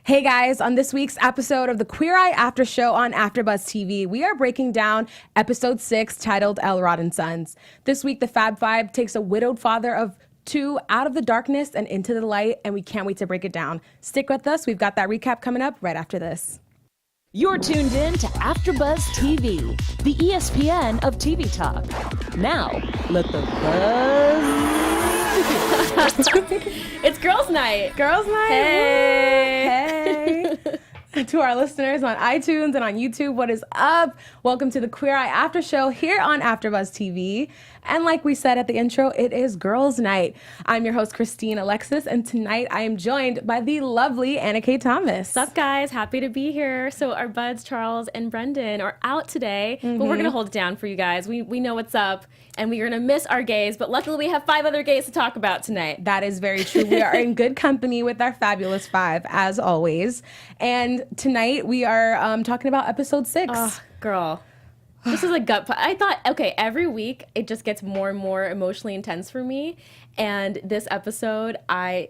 Hey guys, on this week's episode of the Queer Eye After Show on AfterBuzz TV, we are breaking down episode 6 titled Elrod Sons. This week, the Fab Five takes a widowed father of two out of the darkness and into the light, and we can't wait to break it down. Stick with us. We've got that recap coming up right after this. You're tuned in to AfterBuzz TV, the ESPN of TV talk. Now, let the buzz. It's girls' night. Girls' night. Hey. Hey. To our listeners on iTunes and on YouTube, what is up? Welcome to the Queer Eye After Show here on AfterBuzz TV. And like we said at the intro, it is girls' night. I'm your host, Christine Alexis, and tonight I am joined by the lovely Anna K. Thomas. What's up, guys? Happy to be here. So our buds, Charles and Brendan, are out today, but we're going to hold it down for you guys. We know what's up, and we're going to miss our gays, but luckily we have 5 other gays to talk about tonight. That is very true. We are in good company with our fabulous 5, as always. And tonight we are talking about episode 6. Oh, girl. This is a gut I thought, okay, every week it just gets more and more emotionally intense for me. And this episode, I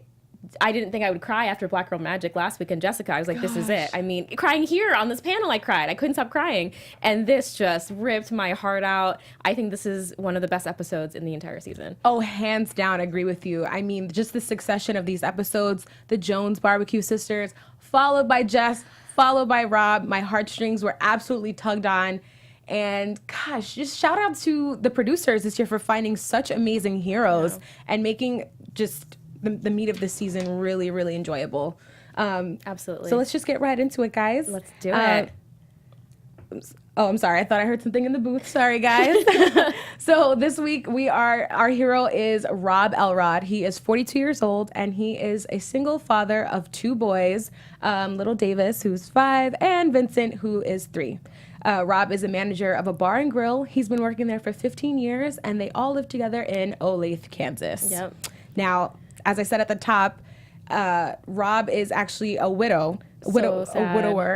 didn't think I would cry after Black Girl Magic last week, and Jessica, I was like, this is it. I mean, crying here on this panel, I cried. I couldn't stop crying. And this just ripped my heart out. I think this is one of the best episodes in the entire season. Oh, hands down, agree with you. I mean, just the succession of these episodes, the Jones barbecue sisters, followed by Jess, followed by Rob. My heartstrings were absolutely tugged on. And gosh, just shout out to the producers this year for finding such amazing heroes and making just the meat of the season really, really enjoyable. Absolutely. So let's just get right into it, guys. Let's do it. Oh, I'm sorry. I thought I heard something in the booth. Sorry, guys. So this week our hero is Rob Elrod. He is 42 years old, and he is a single father of 2 boys, little Davis, who's 5, and Vincent, who is 3. Rob is a manager of a bar and grill. He's been working there for 15 years, and they all live together in Olathe, Kansas. Yep. Now, as I said at the top, Rob is actually a widower.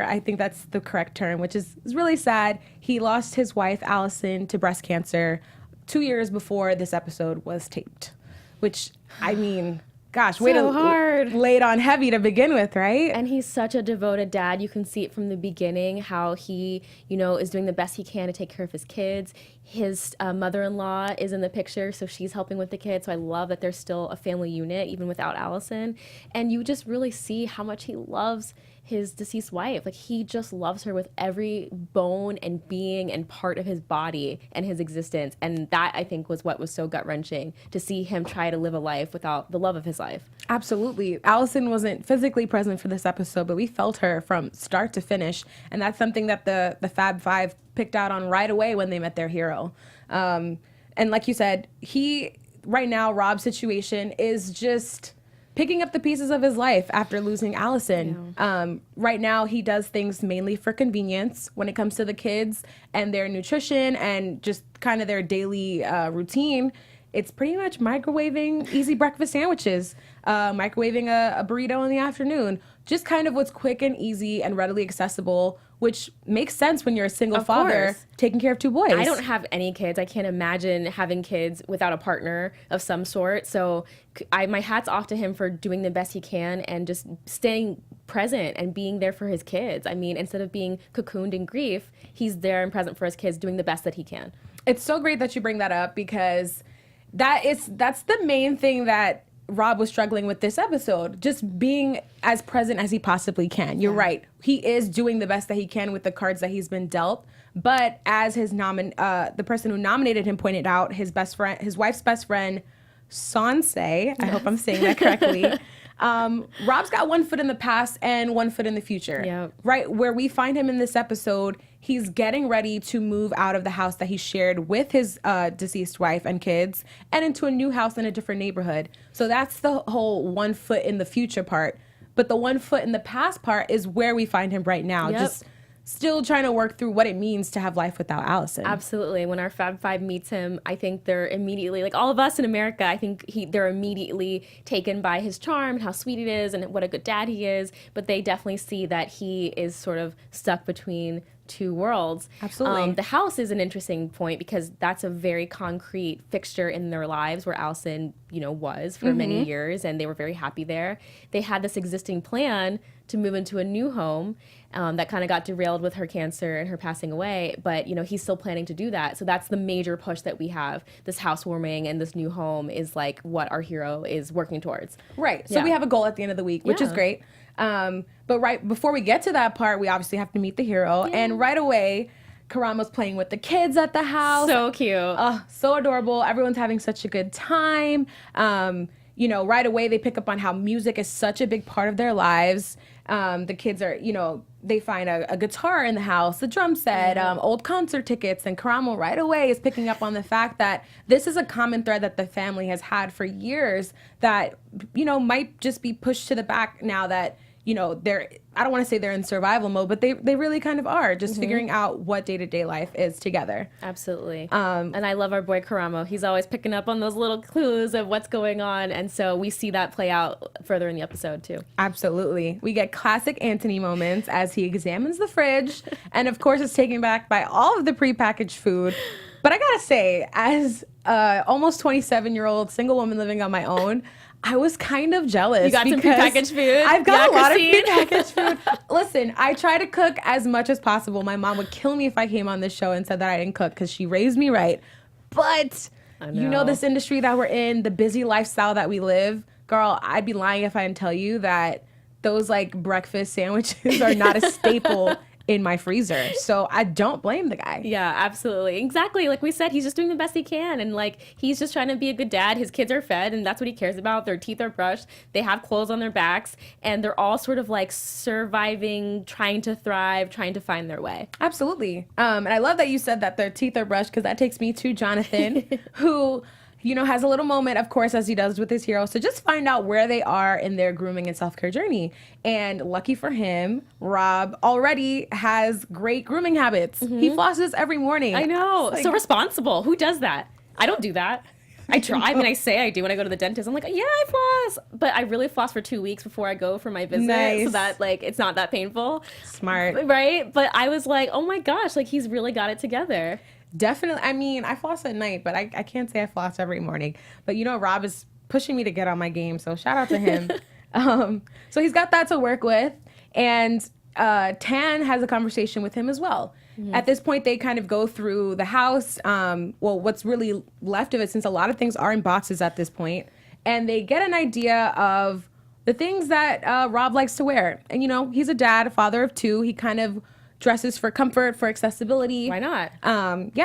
I think that's the correct term, which is really sad. He lost his wife, Allison, to breast cancer 2 years before this episode was taped, which, I mean, gosh, way to hard. Lay it on heavy to begin with, right? And he's such a devoted dad. You can see it from the beginning, how he, is doing the best he can to take care of his kids. His mother-in-law is in the picture, so she's helping with the kids. So I love that there's still a family unit, even without Allison. And you just really see how much he loves his deceased wife. Like, he just loves her with every bone and being and part of his body and his existence. And that, I think, was what was so gut-wrenching, to see him try to live a life without the love of his life. Absolutely. Allison wasn't physically present for this episode, but we felt her from start to finish. And that's something that the Fab Five picked out on right away when they met their hero. And like you said, right now, Rob's situation is just picking up the pieces of his life after losing Allison. Yeah. Right now, he does things mainly for convenience when it comes to the kids and their nutrition and just kind of their daily routine. It's pretty much microwaving easy breakfast sandwiches, microwaving a burrito in the afternoon, just kind of what's quick and easy and readily accessible, which makes sense when you're a single father taking care of 2 boys. I don't have any kids. I can't imagine having kids without a partner of some sort. So my hat's off to him for doing the best he can and just staying present and being there for his kids. I mean, instead of being cocooned in grief, he's there and present for his kids, doing the best that he can. It's so great that you bring that up, because that's the main thing that Rob was struggling with this episode, just being as present as he possibly can. You're right. He is doing the best that he can with the cards that he's been dealt. But as the person who nominated him pointed out, his wife's best friend, Sanse, I hope I'm saying that correctly, Rob's got 1 foot in the past and 1 foot in the future. Yep. Right where we find him in this episode, he's getting ready to move out of the house that he shared with his deceased wife and kids and into a new house in a different neighborhood. So that's the whole 1 foot in the future part. But the 1 foot in the past part is where we find him right now. Yep. Just still trying to work through what it means to have life without Allison. Absolutely. When our Fab Five meets him, I think they're immediately, like all of us in America, I think they're immediately taken by his charm and how sweet it is and what a good dad he is. But they definitely see that he is sort of stuck between two worlds. Absolutely. The house is an interesting point because that's a very concrete fixture in their lives where Allison, was for many years, and they were very happy there. They had this existing plan to move into a new home that kind of got derailed with her cancer and her passing away. But, he's still planning to do that. So that's the major push that we have. This housewarming and this new home is like what our hero is working towards. Right. So we have a goal at the end of the week, which is great. But right before we get to that part, we obviously have to meet the hero. Yeah. And right away, Karamo's playing with the kids at the house. So cute. So adorable. Everyone's having such a good time. Right away they pick up on how music is such a big part of their lives. The kids are, they find a guitar in the house, a drum set, old concert tickets, and Karamo right away is picking up on the fact that this is a common thread that the family has had for years that, might just be pushed to the back now that, I don't want to say they're in survival mode, but they really kind of are just figuring out what day-to-day life is together. Absolutely. And I love our boy Karamo. He's always picking up on those little clues of what's going on. And so we see that play out further in the episode too. Absolutely. We get classic Antoni moments as he examines the fridge and of course is taken back by all of the prepackaged food. But I gotta say, as almost 27-year-old single woman living on my own, I was kind of jealous. You got some prepackaged food? I've got a lot of prepackaged food. Listen, I try to cook as much as possible. My mom would kill me if I came on this show and said that I didn't cook because she raised me right. But this industry that we're in, the busy lifestyle that we live, girl, I'd be lying if I didn't tell you that those like breakfast sandwiches are not a staple in my freezer. So I don't blame the guy. Yeah, absolutely. Exactly. Like we said, he's just doing the best he can. And like, he's just trying to be a good dad. His kids are fed and that's what he cares about. Their teeth are brushed. They have clothes on their backs and they're all sort of like surviving, trying to thrive, trying to find their way. Absolutely. And I love that you said that their teeth are brushed because that takes me to Jonathan, who has a little moment, of course, as he does with his hero. So just find out where they are in their grooming and self-care journey. And lucky for him, Rob already has great grooming habits. He flosses every morning. I know. So responsible. Who does that? I don't do that. I try. I say I do when I go to the dentist. I'm like, yeah, I floss. But I really floss for 2 weeks before I go for my visit. Nice. So that it's not that painful. Smart. Right? But I was like, oh my gosh, he's really got it together. Definitely. I mean, I floss at night, but I can't say I floss every morning. But Rob is pushing me to get on my game, so shout out to him. So he's got that to work with, and Tan has a conversation with him as well. At this point, they kind of go through the house, what's really left of it, since a lot of things are in boxes at this point, and they get an idea of the things that Rob likes to wear. And he's a dad, a father of two. He kind of dresses for comfort, for accessibility. Why not?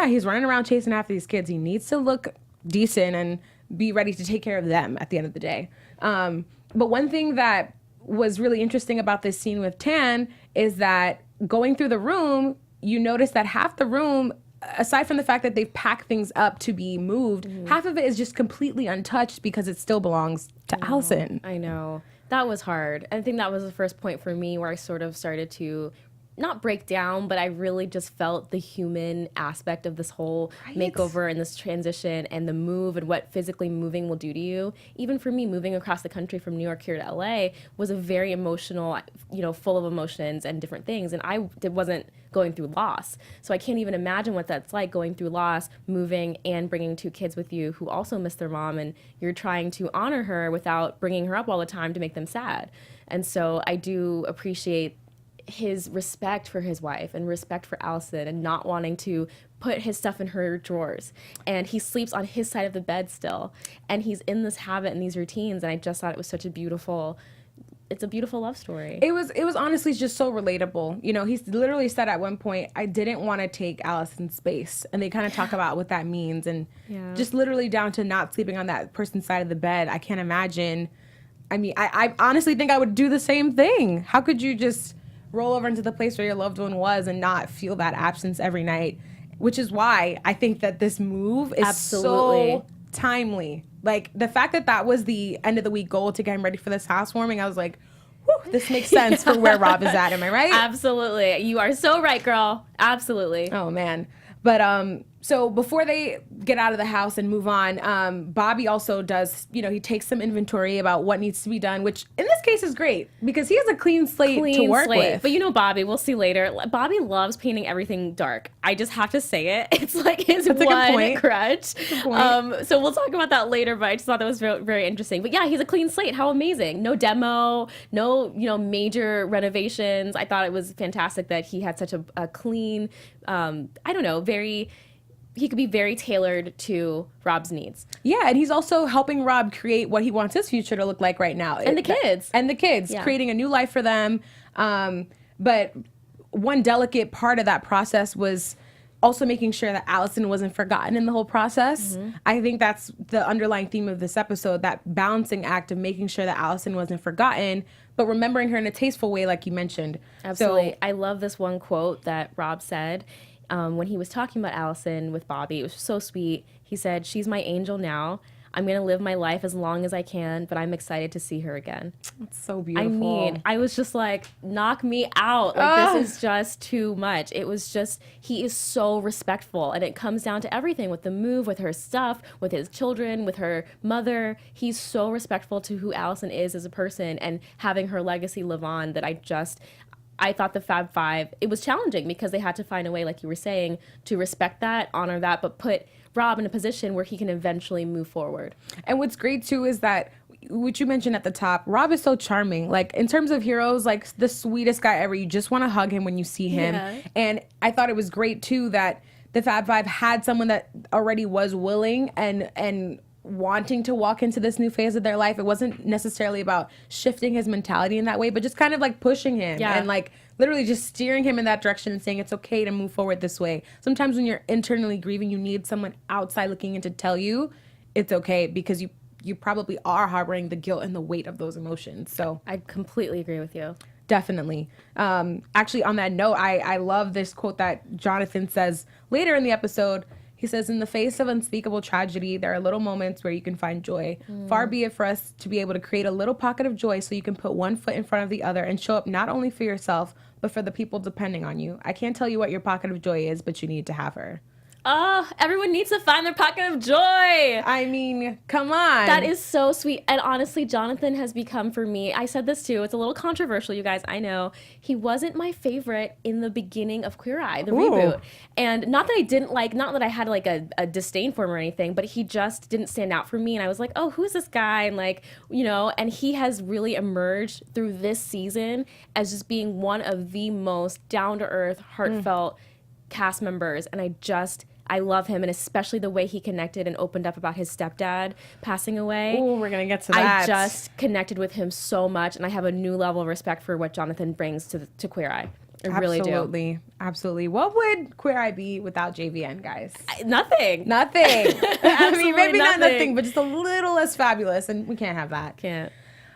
He's running around chasing after these kids. He needs to look decent and be ready to take care of them at the end of the day. But one thing that was really interesting about this scene with Tan is that going through the room, you notice that half the room, aside from the fact that they've packed things up to be moved, half of it is just completely untouched because it still belongs to Allison. I know. That was hard. I think that was the first point for me where I sort of started to not break down, but I really just felt the human aspect of this whole makeover and this transition and the move and what physically moving will do to you. Even for me, moving across the country from New York here to LA was a very emotional, full of emotions and different things. And I wasn't going through loss. So I can't even imagine what that's like, going through loss, moving, and bringing two kids with you who also miss their mom. And you're trying to honor her without bringing her up all the time to make them sad. And so I do appreciate his respect for his wife and respect for Allison and not wanting to put his stuff in her drawers. And he sleeps on his side of the bed still. And he's in this habit and these routines. And I just thought it was such a beautiful love story. It was honestly just so relatable. He's literally said at one point, I didn't want to take Allison's space. And they kind of talk about what that means. And just literally down to not sleeping on that person's side of the bed. I can't imagine. I mean, I honestly think I would do the same thing. How could you just roll over into the place where your loved one was and not feel that absence every night? Which is why I think that this move is so timely. Like, the fact that was the end of the week goal to get him ready for this housewarming, I was like, whew, this makes sense for where Rob is at. Am I right? Absolutely. You are so right, girl. Absolutely. Oh, man. But So before they get out of the house and move on, Bobby also does, he takes some inventory about what needs to be done, which in this case is great because he has a clean slate to work with. But Bobby, we'll see later. Bobby loves painting everything dark. I just have to say it. It's like his one crutch. So we'll talk about that later, but I just thought that was very, very interesting. But yeah, he's a clean slate. How amazing. No demo, no, major renovations. I thought it was fantastic that he had such a clean, he could be very tailored to Rob's needs. Yeah, and he's also helping Rob create what he wants his future to look like right now. And the kids. Yeah. Creating a new life for them. But one delicate part of that process was also making sure that Allison wasn't forgotten in the whole process. Mm-hmm. I think that's the underlying theme of this episode, that balancing act of making sure that Allison wasn't forgotten, but remembering her in a tasteful way, like you mentioned. Absolutely. So, I love this one quote that Rob said. When he was talking about Allison with Bobby, it was so sweet. He said, "She's my angel now. I'm going to live my life as long as I can, but I'm excited to see her again." That's so beautiful. I was just like, knock me out. This is just too much. It was just, he is so respectful. And it comes down to everything with the move, with her stuff, with his children, with her mother. He's so respectful to who Allison is as a person and having her legacy live on that I thought the Fab Five, it was challenging because they had to find a way, like you were saying, to respect that, honor that, but put Rob in a position where he can eventually move forward. And what's great, too, is that, which you mentioned at the top, Rob is so charming. Like, in terms of heroes, like, the sweetest guy ever. You just want to hug him when you see him. Yeah. And I thought it was great, too, that the Fab Five had someone that already was willing and wanting to walk into this new phase of their life. It wasn't necessarily about shifting his mentality in that way, but just kind of like pushing him and like literally just steering him in that direction and saying it's okay to move forward this way. Sometimes when you're internally grieving, you need someone outside looking in to tell you it's okay, because you probably are harboring the guilt and the weight of those emotions. So I completely agree with you. Definitely. Actually, on that note, I love this quote that Jonathan says later in the episode. He says, "In the face of unspeakable tragedy, there are little moments where you can find joy. Far be it for us to be able to create a little pocket of joy so you can put one foot in front of the other and show up not only for yourself, but for the people depending on you. I can't tell you what your pocket of joy is, but you need to have her." Oh, everyone needs to find their pocket of joy. I mean, come on. That is so sweet. And honestly, Jonathan has become, for me, I said this too, it's a little controversial, you guys, I know. He wasn't my favorite in the beginning of Queer Eye, the reboot. And not that I didn't like, not that I had like a disdain for him or anything, but he just didn't stand out for me. And I was like, oh, who's this guy? And like, and he has really emerged through this season as just being one of the most down-to-earth, heartfelt cast members. And I love him, and especially the way he connected and opened up about his stepdad passing away. Oh, we're going to get to that. I just connected with him so much, and I have a new level of respect for what Jonathan brings to Queer Eye. I really do. Absolutely. What would Queer Eye be without JVN, guys? Nothing. I mean, maybe not nothing, but just a little less fabulous, and we can't have that. Can't.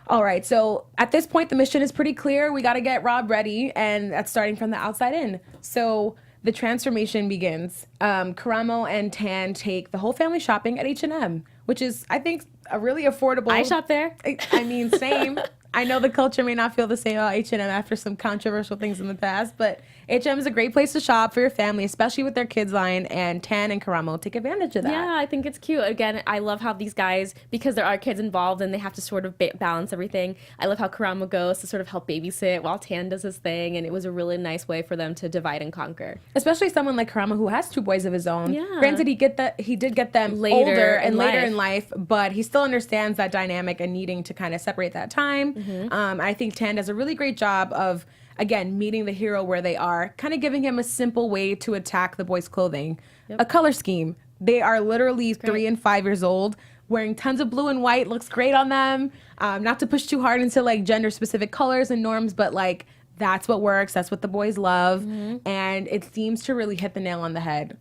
All right, so at this point, the mission is pretty clear. We got to get Rob ready, and that's starting from the outside in. So the transformation begins. Karamo and Tan take the whole family shopping at H&M, which is, I think, a really affordable. I shop there. I mean, same. I know the culture may not feel the same about H&M after some controversial things in the past, but H&M is a great place to shop for your family, especially with their kids line, and Tan and Karamo take advantage of that. Yeah, I think it's cute. Again, I love how these guys, because there are kids involved and they have to sort of balance everything, I love how Karamo goes to sort of help babysit while Tan does his thing, and it was a really nice way for them to divide and conquer. Especially someone like Karamo who has two boys of his own. Yeah. Granted, he did get them later in life, but he still understands that dynamic and needing to kind of separate that time. Mm-hmm. I think Tan does a really great job of, again, meeting the hero where they are, kind of giving him a simple way to attack the boys' clothing. Yep. A color scheme. They are literally 3 and 5 years old, wearing tons of blue and white, looks great on them. Not to push too hard into like gender-specific colors and norms, but like that's what works. That's what the boys love. Mm-hmm. And it seems to really hit the nail on the head.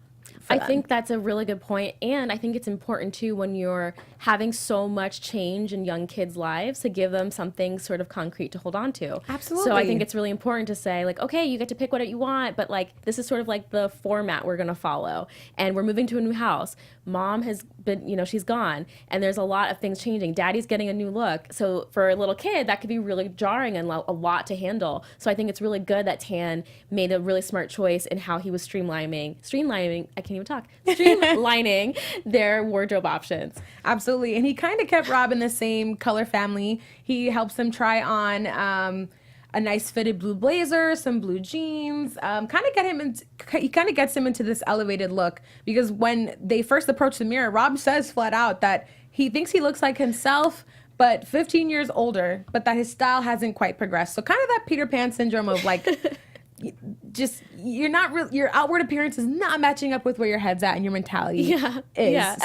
I think that's a really good point, and I think it's important too when you're having so much change in young kids' lives to give them something sort of concrete to hold on to. Absolutely. So I think it's really important to say, like, okay, you get to pick what you want, but like this is sort of like the format we're going to follow. And we're moving to a new house. Mom has been, she's gone, and there's a lot of things changing. Daddy's getting a new look. So for a little kid, that could be really jarring and a lot to handle. So I think it's really good that Tan made a really smart choice in how he was streamlining, I can't even talk, streamlining their wardrobe options. Absolutely. And he kind of kept Rob in the same color family. He helps them try on a nice fitted blue blazer, some blue jeans, he kind of gets him into this elevated look, because when they first approach the mirror, Rob says flat out that he thinks he looks like himself, but 15 years older, but that his style hasn't quite progressed. So kind of that Peter Pan syndrome of like, just your outward appearance is not matching up with where your head's at and your mentality is. Yeah.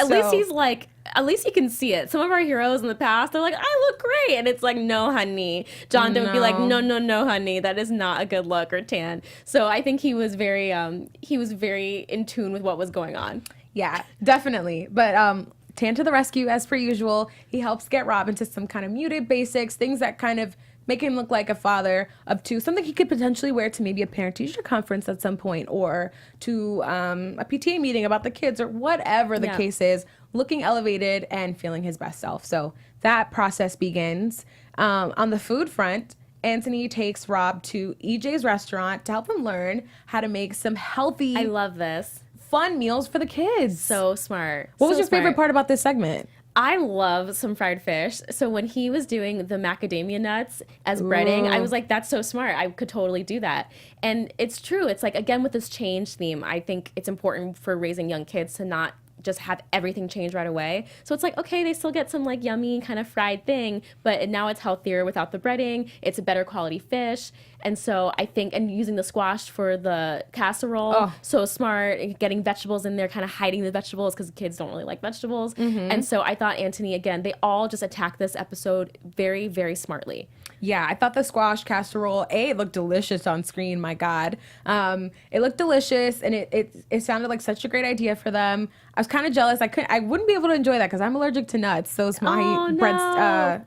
At least you can see it. Some of our heroes in the past, they're like, I look great. And it's like, no, honey. Jonathan would be like, no, honey. That is not a good look, or Tan. So I think he was very in tune with what was going on. Yeah, definitely. But Tan to the rescue, as per usual. He helps get Rob into some kind of muted basics, things that kind of make him look like a father of two, something he could potentially wear to maybe a parent-teacher conference at some point, or to a PTA meeting about the kids, or whatever the case is, looking elevated and feeling his best self. So that process begins. On the food front, Antoni takes Rob to EJ's restaurant to help him learn how to make some healthy, I love this, fun meals for the kids. So smart. What was your favorite part about this segment? I love some fried fish. So when he was doing the macadamia nuts as breading, I was like, that's so smart. I could totally do that. And it's true. It's like, again, with this change theme, I think it's important for raising young kids to not just have everything change right away. So it's like, okay, they still get some like yummy kind of fried thing, but now it's healthier without the breading. It's a better quality fish. And so I think, and using the squash for the casserole, so smart, getting vegetables in there, kind of hiding the vegetables because kids don't really like vegetables. And so I thought Antoni, again, they all just attacked this episode very, very smartly. Yeah, I thought the squash casserole, it looked delicious on screen, my God. It looked delicious, and it sounded like such a great idea for them. I was kind of jealous. I wouldn't be able to enjoy that because I'm allergic to nuts, so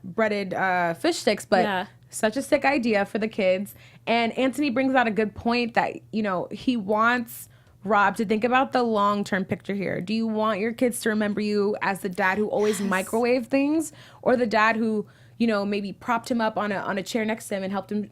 breaded fish sticks, but such a sick idea for the kids. And Antoni brings out a good point that, he wants Rob to think about the long-term picture here. Do you want your kids to remember you as the dad who always microwaved things, or the dad who, maybe propped him up on a chair next to him and helped him,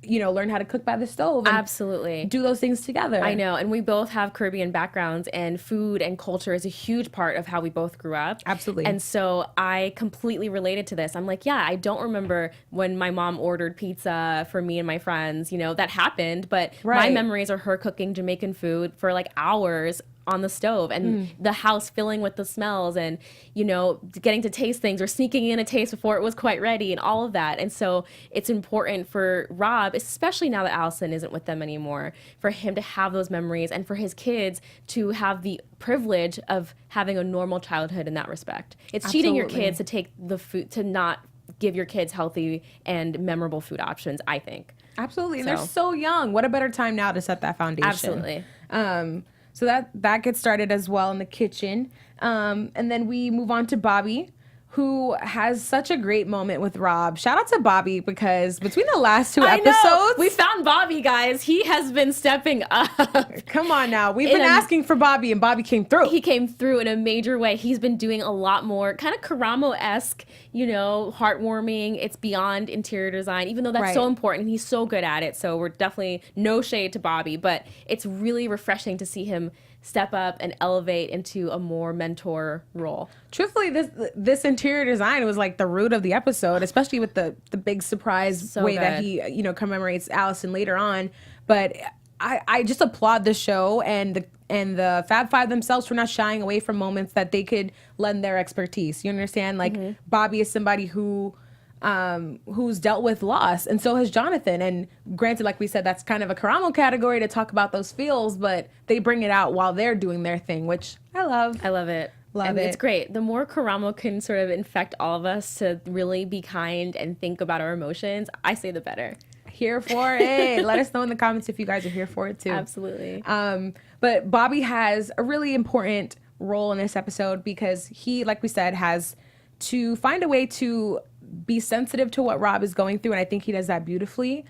learn how to cook by the stove? And absolutely. Do those things together. I know. And we both have Caribbean backgrounds, and food and culture is a huge part of how we both grew up. Absolutely. And so I completely related to this. I'm like, yeah, I don't remember when my mom ordered pizza for me and my friends, that happened. But my memories are her cooking Jamaican food for like hours on the stove, and the house filling with the smells, and getting to taste things or sneaking in a taste before it was quite ready, and all of that. And so it's important for Rob, especially now that Allison isn't with them anymore, for him to have those memories, and for his kids to have the privilege of having a normal childhood in that respect. It's cheating your kids to take the food, to not give your kids healthy and memorable food options, I think. Absolutely. And they're so young. What a better time now to set that foundation. Absolutely. So that gets started as well in the kitchen. And then we move on to Bobby, who has such a great moment with Rob. Shout out to Bobby, because between the last two episodes... We found Bobby, guys. He has been stepping up. Come on now. We've been asking for Bobby, and Bobby came through. He came through in a major way. He's been doing a lot more kind of Karamo-esque, heartwarming. It's beyond interior design, even though that's so important. He's so good at it. So we're definitely no shade to Bobby, but it's really refreshing to see him step up and elevate into a more mentor role. Truthfully, this interior design was like the root of the episode, especially with the big surprise way that he commemorates Allison later on. But I just applaud the show and the Fab Five themselves for not shying away from moments that they could lend their expertise. You understand? Like Bobby is somebody who's dealt with loss, and so has Jonathan. And granted, like we said, that's kind of a Karamo category to talk about those feels, but they bring it out while they're doing their thing, which I love. I love it. It's great. The more Karamo can sort of infect all of us to really be kind and think about our emotions, I say the better. Here for it. Let us know in the comments if you guys are here for it too. Absolutely. But Bobby has a really important role in this episode because he, like we said, has to find a way to be sensitive to what Rob is going through, and I think he does that beautifully.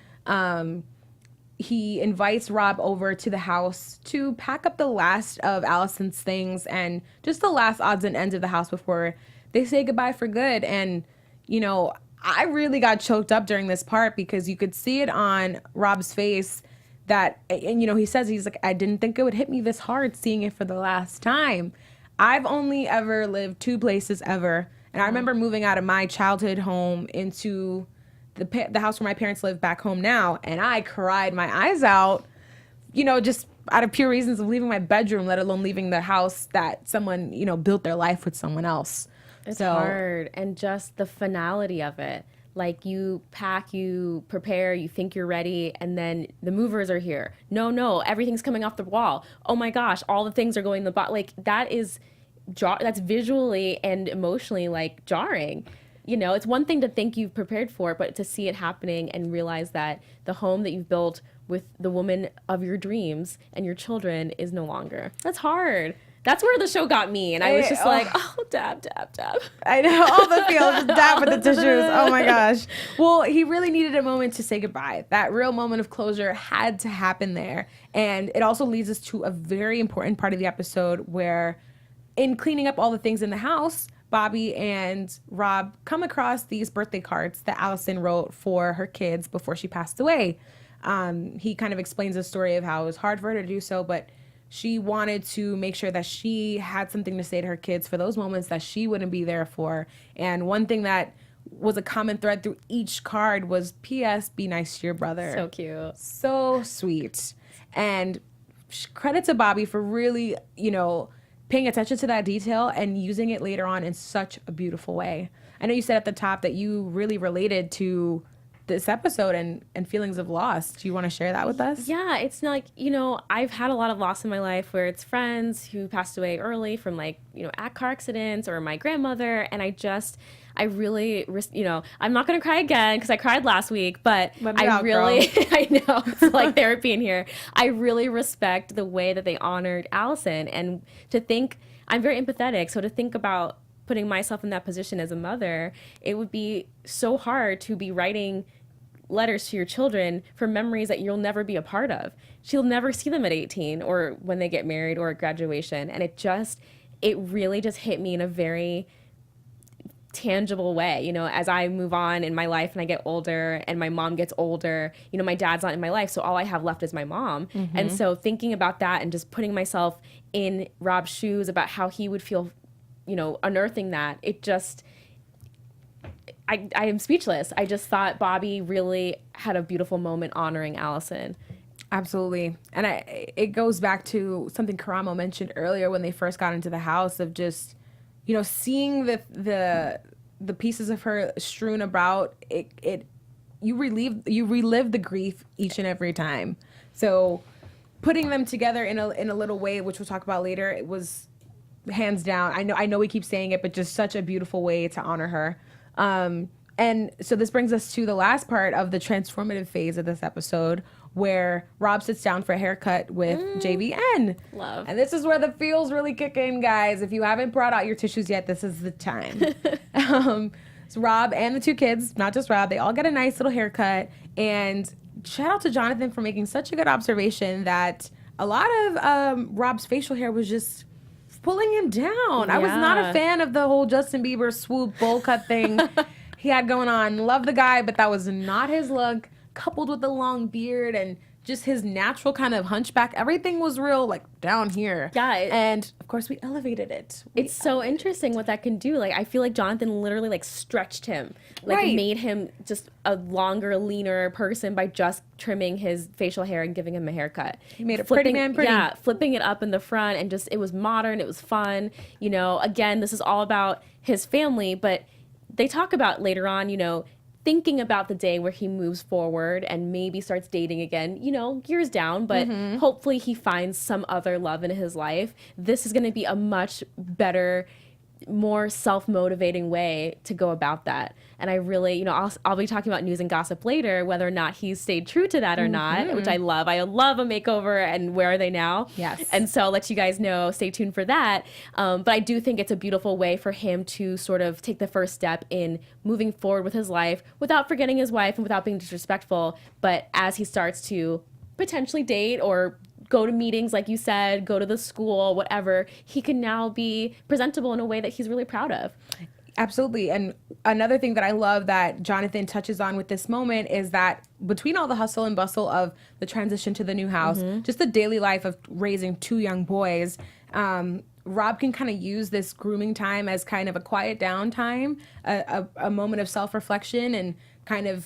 He invites Rob over to the house to pack up the last of Allison's things and just the last odds and ends of the house before they say goodbye for good. And, you know, I really got choked up during this part because you could see it on Rob's face that, and, you know, he says, he's like, I didn't think it would hit me this hard seeing it for the last time. I've only ever lived 2 places ever. And I remember moving out of my childhood home into the house where my parents live back home now, and I cried my eyes out, you know, just out of pure reasons of leaving my bedroom, let alone leaving the house that someone, you know, built their life with someone else. It's hard. And just the finality of it. Like, you pack, you prepare, you think you're ready, and then the movers are here. No, everything's coming off the wall. Oh my gosh, all the things are going in the bottom. Like, that's visually and emotionally, like, jarring. You know, it's one thing to think you've prepared for it, but to see it happening and realize that the home that you've built with the woman of your dreams and your children is no longer. That's hard. That's where the show got me. And I was just like, oh, dab. I know, all the feels, just dab with the tissues. Oh my gosh. Well, he really needed a moment to say goodbye. That real moment of closure had to happen there. And it also leads us to a very important part of the episode where, in cleaning up all the things in the house, Bobby and Rob come across these birthday cards that Allison wrote for her kids before she passed away. He kind of explains the story of how it was hard for her to do so, but she wanted to make sure that she had something to say to her kids for those moments that she wouldn't be there for. And one thing that was a common thread through each card was, P.S. Be nice to your brother. So cute. So sweet. And credit to Bobby for really, you know, paying attention to that detail and using it later on in such a beautiful way. I know you said at the top that you really related to this episode and feelings of loss. Do you want to share that with us? Yeah, it's like, you know, I've had a lot of loss in my life where it's friends who passed away early from, like, you know, at car accidents, or my grandmother. And I really, you know, I'm not going to cry again because I cried last week, but I really, I know, it's like therapy in here. I really respect the way that they honored Allison, and to think, I'm very empathetic. So to think about putting myself in that position as a mother, it would be so hard to be writing letters to your children for memories that you'll never be a part of. She'll never see them at 18 or when they get married or at graduation. And it really just hit me in a very tangible way, you know, as I move on in my life and I get older and my mom gets older, you know, my dad's not in my life, so all I have left is my mom. Mm-hmm. And so thinking about that and just putting myself in Rob's shoes about how he would feel, you know, unearthing that, it just, I am speechless. I just thought Bobby really had a beautiful moment honoring Allison. Absolutely. And it goes back to something Karamo mentioned earlier when they first got into the house, of just, you know, seeing the pieces of her strewn about it. You relive the grief each and every time. So putting them together in a little way, which we'll talk about later, it was hands down. I know we keep saying it, but just such a beautiful way to honor her. And so this brings us to the last part of the transformative phase of this episode, where Rob sits down for a haircut with JVN. Love. And this is where the feels really kick in, guys. If you haven't brought out your tissues yet, this is the time. So Rob and the 2 kids, not just Rob, they all get a nice little haircut. And shout out to Jonathan for making such a good observation that a lot of Rob's facial hair was just pulling him down. Yeah. I was not a fan of the whole Justin Bieber swoop bowl cut thing he had going on. Love the guy, but that was not his look. Coupled with the long beard and just his natural kind of hunchback, everything was real, like, down here. Yeah. And of course we elevated it. It's so interesting what that can do. Like, I feel like Jonathan literally, like, stretched him, like, made him just a longer, leaner person by just trimming his facial hair and giving him a haircut. He made a pretty man pretty. Yeah, flipping it up in the front, and just, it was modern, it was fun. You know, again, this is all about his family, but they talk about later on, you know, thinking about the day where he moves forward and maybe starts dating again, you know, years down, but hopefully he finds some other love in his life. This is going to be a much better more self-motivating way to go about that. And I really, I'll be talking about news and gossip later, whether or not he's stayed true to that or not, which I love. I love a makeover and where are they now? Yes. And so I'll let you guys know, stay tuned for that. But I do think it's a beautiful way for him to sort of take the first step in moving forward with his life without forgetting his wife and without being disrespectful. But as he starts to potentially date or go to meetings, like you said, go to the school, whatever, he can now be presentable in a way that he's really proud of. Absolutely. And another thing that I love that Jonathan touches on with this moment is that between all the hustle and bustle of the transition to the new house, just the daily life of raising 2 young boys, Rob can kind of use this grooming time as kind of a quiet down time, a moment of self-reflection, and kind of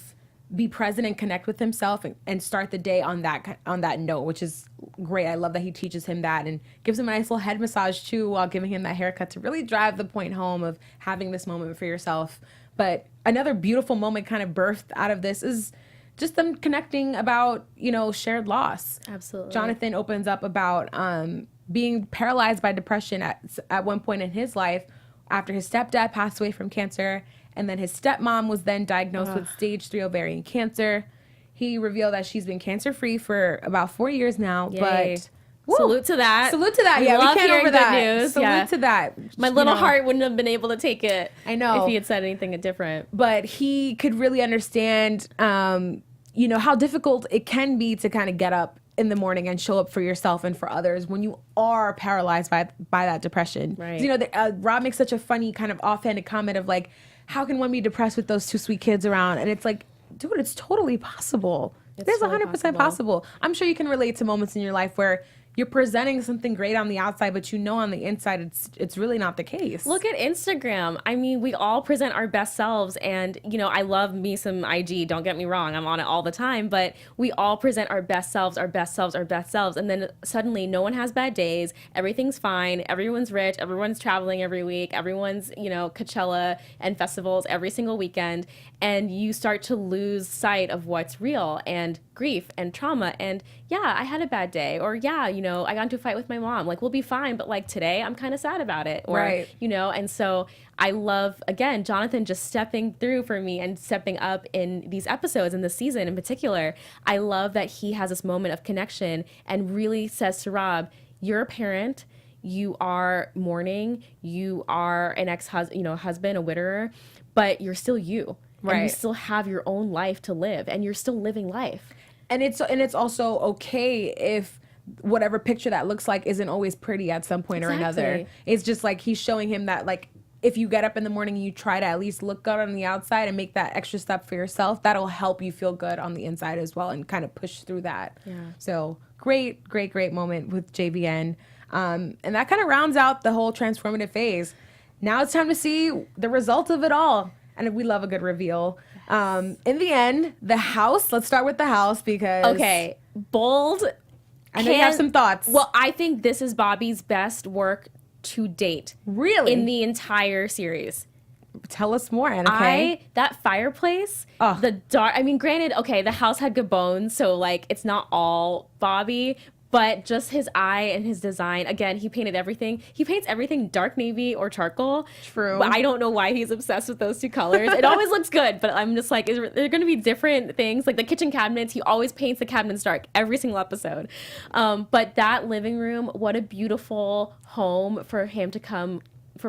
be present and connect with himself and start the day on that note, which is great. I love that he teaches him that and gives him a nice little head massage too while giving him that haircut to really drive the point home of having this moment for yourself. But another beautiful moment kind of birthed out of this is just them connecting about, shared loss. Absolutely. Jonathan opens up about being paralyzed by depression at one point in his life after his stepdad passed away from cancer. And then his stepmom was then diagnosed with stage 3 ovarian cancer. He revealed that she's been cancer-free for about 4 years now. Yay. But salute to that. Salute to that. Yeah, love we can't hearing over that. good news. Salute to that. My little heart wouldn't have been able to take it. I know. If he had said anything different. But he could really understand, how difficult it can be to kind of get up in the morning and show up for yourself and for others when you are paralyzed by that depression. Right. Rob makes such a funny kind of offhanded comment of like, how can one be depressed with those 2 sweet kids around? And it's like, dude, it's totally possible. It's 100% possible. I'm sure you can relate to moments in your life where you're presenting something great on the outside, but on the inside, it's really not the case. Look at Instagram. I mean, we all present our best selves, and I love me some IG. Don't get me wrong, I'm on it all the time. But we all present our best selves, our best selves, our best selves, and then suddenly no one has bad days. Everything's fine. Everyone's rich. Everyone's traveling every week. Everyone's Coachella and festivals every single weekend, and you start to lose sight of what's real and grief and trauma. And yeah, I had a bad day, or yeah, I got into a fight with my mom. Like, we'll be fine, but like today I'm kind of sad about it. Or, right. And so I love, again, Jonathan just stepping through for me and stepping up in these episodes, in this season in particular. I love that he has this moment of connection and really says to Rob, you're a parent, you are mourning, you are an husband, a widower, but you're still you. Right. And you still have your own life to live, and you're still living life. And it's also okay if whatever picture that looks like isn't always pretty at some point or another. It's just like he's showing him that, like, if you get up in the morning and you try to at least look good on the outside and make that extra step for yourself, that'll help you feel good on the inside as well and kind of push through that. Yeah. So great moment with JVN. And that kind of rounds out the whole transformative phase. Now it's time to see the results of it all. And we love a good reveal. In the end, the house, let's start with the house because... Okay, bold. I know you have some thoughts. Well, I think this is Bobby's best work to date. Really? In the entire series. Tell us more, Anna. That fireplace, the dark... I mean, granted, okay, the house had good bones, so, like, it's not all Bobby... But just his eye and his design, again, he painted everything. He paints everything dark navy or charcoal. True. But I don't know why he's obsessed with those 2 colors. It always looks good, but I'm just like, is there going to be different things? Like the kitchen cabinets, he always paints the cabinets dark every single episode. But that living room, what a beautiful home for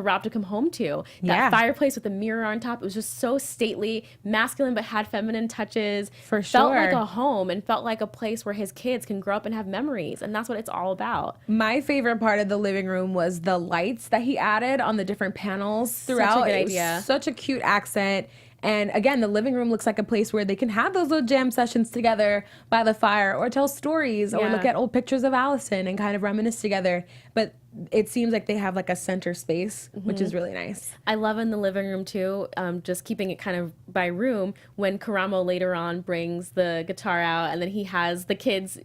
Rob to come home to. That fireplace with the mirror on top, it was just so stately, masculine, but had feminine touches. For sure. Felt like a home and felt like a place where his kids can grow up and have memories. And that's what it's all about. My favorite part of the living room was the lights that he added on the different panels throughout. Such a good idea. Such a cute accent. And again, the living room looks like a place where they can have those little jam sessions together by the fire or tell stories or look at old pictures of Allison and kind of reminisce together. But it seems like they have like a center space, which is really nice. I love in the living room too, just keeping it kind of by room, when Karamo later on brings the guitar out and then he has the kids'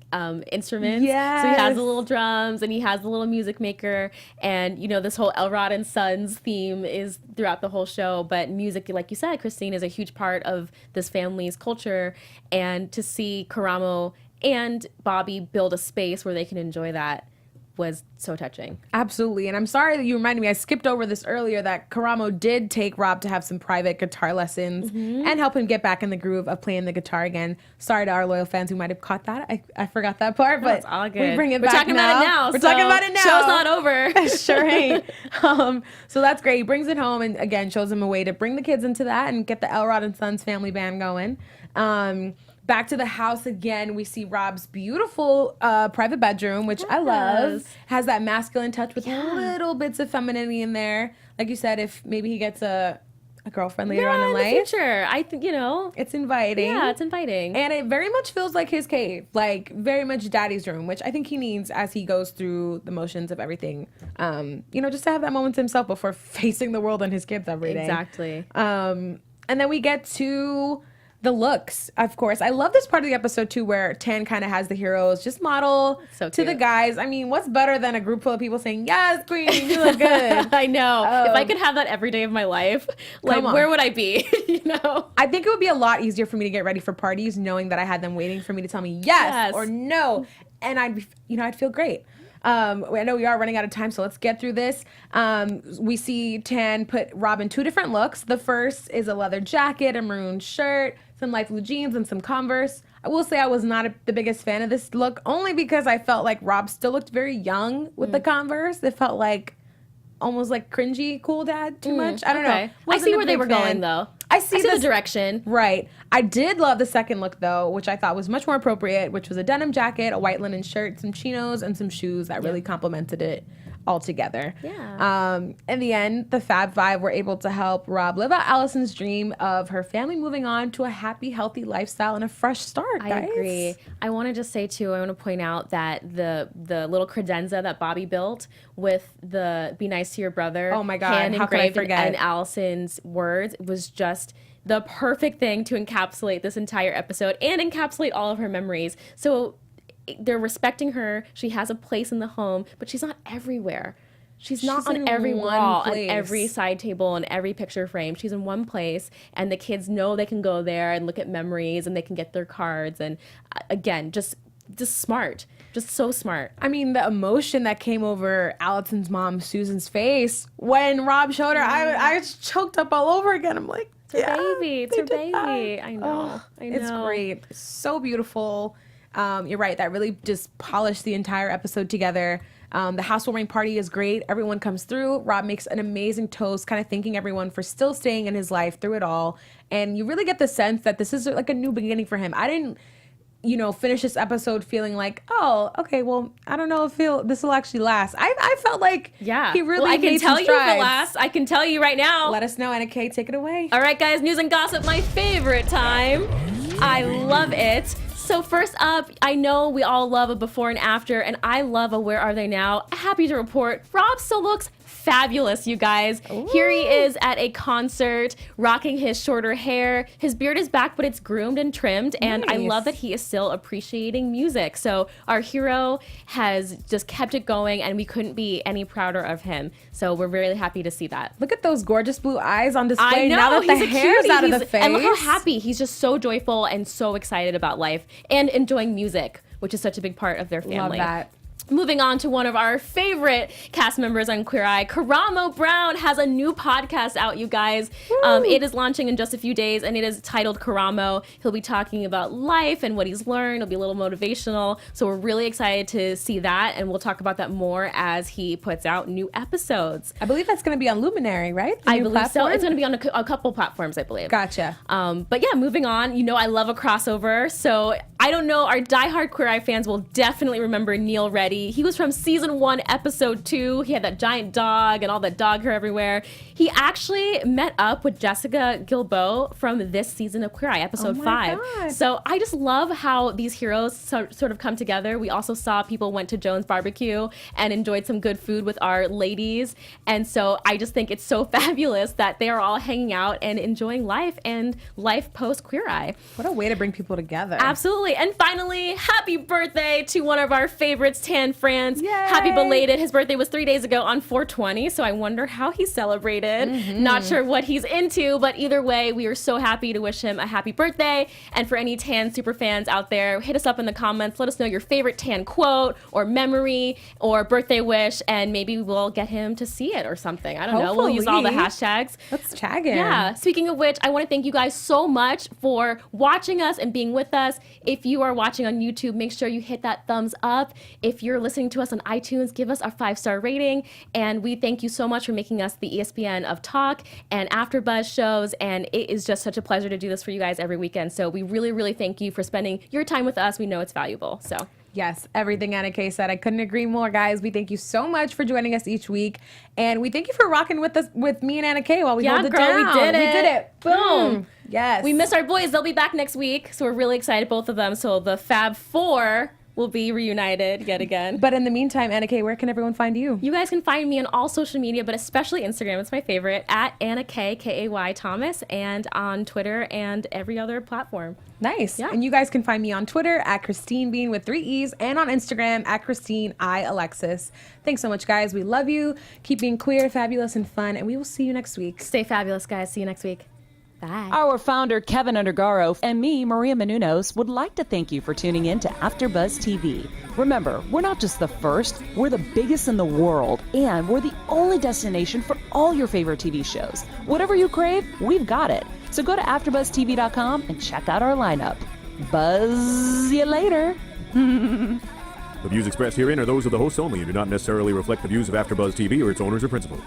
instruments. Yes. So he has the little drums and he has the little music maker, and this whole Elrod Sons theme is throughout the whole show. But music, like you said, Christine, is a huge part of this family's culture, and to see Karamo and Bobby build a space where they can enjoy that was so touching. Absolutely. And I'm sorry that you reminded me, I skipped over this earlier, that Karamo did take Rob to have some private guitar lessons and help him get back in the groove of playing the guitar again. Sorry to our loyal fans who might have caught that. I forgot that part, but it's all good. we bring it We're back talking about it now. We're talking about it now. Show's not over. Sure ain't. So that's great. He brings it home and again shows him a way to bring the kids into that and get the Elrod Sons family band going. Back to the house again, we see Rob's beautiful private bedroom, which I love. Has that masculine touch with little bits of femininity in there. Like you said, if maybe he gets a girlfriend later on in life. The future. I think, it's inviting. Yeah, it's inviting. And it very much feels like his cave, like very much daddy's room, which I think he needs as he goes through the motions of everything. Just to have that moment to himself before facing the world and his kids every day. Exactly. And then we get to the looks, of course. I love this part of the episode too, where Tan kind of has the heroes just model to the guys. I mean, what's better than a group full of people saying, "Yes, queen, you look good." I know. If I could have that every day of my life, like where would I be? I think it would be a lot easier for me to get ready for parties knowing that I had them waiting for me to tell me yes or no, and I'd feel great. I know we are running out of time, so let's get through this. We see Tan put Rob in two different looks. The first is a leather jacket, a maroon shirt, some light blue jeans, and some Converse. I will say I was not the biggest fan of this look, only because I felt like Rob still looked very young with the Converse. It felt like almost like cringy cool dad too much. I don't know. I see where they were going, though. I see the direction. Right. I did love the second look, though, which I thought was much more appropriate, which was a denim jacket, a white linen shirt, some chinos, and some shoes that really complemented it all together. Yeah. In the end, the Fab Five were able to help Rob live out Allison's dream of her family moving on to a happy, healthy lifestyle and a fresh start, guys. I agree. I want to just say, too, I want to point out that the little credenza that Bobby built with the "Be nice to your brother," oh my God, hand how could I engraved forget? in Allison's words was just the perfect thing to encapsulate this entire episode and encapsulate all of her memories. So they're respecting her. She has a place in the home, but she's not everywhere. She's not on every wall, on every side table, and every picture frame. She's in one place, and the kids know they can go there and look at memories, and they can get their cards. And again, just smart. Just so smart. I mean, the emotion that came over Allison's mom, Susan's face, when Rob showed her, I was choked up all over again. I'm like, it's her baby. It's her baby. I know. It's great. So beautiful. You're right. That really just polished the entire episode together. The housewarming party is great. Everyone comes through. Rob makes an amazing toast, kind of thanking everyone for still staying in his life through it all. And you really get the sense that this is like a new beginning for him. I didn't, finish this episode feeling like, oh, okay, well, I don't know if this will actually last. I felt like he really made some strides. I can tell you if it lasts. I can tell you right now. Let us know, Anna Kay. Take it away. All right, guys, news and gossip, my favorite time. I love it. So first up, I know we all love a before and after, and I love a where are they now. Happy to report, Rob still looks fabulous, you guys. Ooh. Here he is at a concert, rocking his shorter hair. His beard is back, but it's groomed and trimmed, and I love that he is still appreciating music. So our hero has just kept it going, and we couldn't be any prouder of him. So we're really happy to see that. Look at those gorgeous blue eyes on display. I know, now that the hair's out of the face. And look how happy. He's just so joyful and so excited about life and enjoying music, which is such a big part of their family. Love that. Moving on to one of our favorite cast members on Queer Eye, Karamo Brown has a new podcast out, you guys. It is launching in just a few days, and it is titled Karamo. He'll be talking about life and what he's learned. It'll be a little motivational, so we're really excited to see that, and we'll talk about that more as he puts out new episodes. I believe that's going to be on Luminary, right? I believe so. It's going to be on a couple platforms, I believe. Gotcha. But yeah, moving on. I love a crossover, so I don't know. Our diehard Queer Eye fans will definitely remember Neil Reddy. He was from season 1, episode 2. He had that giant dog and all that dog hair everywhere. He actually met up with Jessica Gilbeau from this season of Queer Eye, episode 5. God. So I just love how these heroes sort of come together. We also saw people went to Jones Barbecue and enjoyed some good food with our ladies. And so I just think it's so fabulous that they are all hanging out and enjoying life and life post Queer Eye. What a way to bring people together. Absolutely. And finally, happy birthday to one of our favorites, Tan in France. Yay. Happy belated. His birthday was 3 days ago on 4/20, so I wonder how he celebrated. Not sure what he's into, but either way, we are so happy to wish him a happy birthday. And for any Tan super fans out there, hit us up in the comments. Let us know your favorite Tan quote or memory or birthday wish, and maybe we'll get him to see it or something. I don't know. We'll use all the hashtags. Let's tag him. Yeah. Speaking of which, I want to thank you guys so much for watching us and being with us. If you are watching on YouTube, make sure you hit that thumbs up. If you're listening to us on iTunes, give us our 5-star rating. And we thank you so much for making us the ESPN of talk and AfterBuzz shows. And it is just such a pleasure to do this for you guys every weekend. So we really, really thank you for spending your time with us. We know it's valuable. So. Yes, everything Anna Kay said. I couldn't agree more, guys. We thank you so much for joining us each week. And we thank you for rocking with us, with me and Anna Kay while we hold it down. We did it. We did it. Boom. Yes. We miss our boys. They'll be back next week. So we're really excited, both of them. So the Fab Four will be reunited yet again. But in the meantime, Anna Kay, where can everyone find you? You guys can find me on all social media, but especially Instagram. It's my favorite, at Anna Kay, Kay Thomas, and on Twitter and every other platform. Nice. Yeah. And you guys can find me on Twitter at Christine Bean with 3 E's and on Instagram at Christine I Alexis. Thanks so much, guys. We love you. Keep being queer, fabulous, and fun. And we will see you next week. Stay fabulous, guys. See you next week. Bye. Our founder, Kevin Undergaro, and me, Maria Menounos, would like to thank you for tuning in to AfterBuzz TV. Remember, we're not just the first, we're the biggest in the world, and we're the only destination for all your favorite TV shows. Whatever you crave, we've got it. So go to AfterBuzzTV.com and check out our lineup. Buzz you later. The views expressed herein are those of the hosts only and do not necessarily reflect the views of AfterBuzz TV or its owners or principals.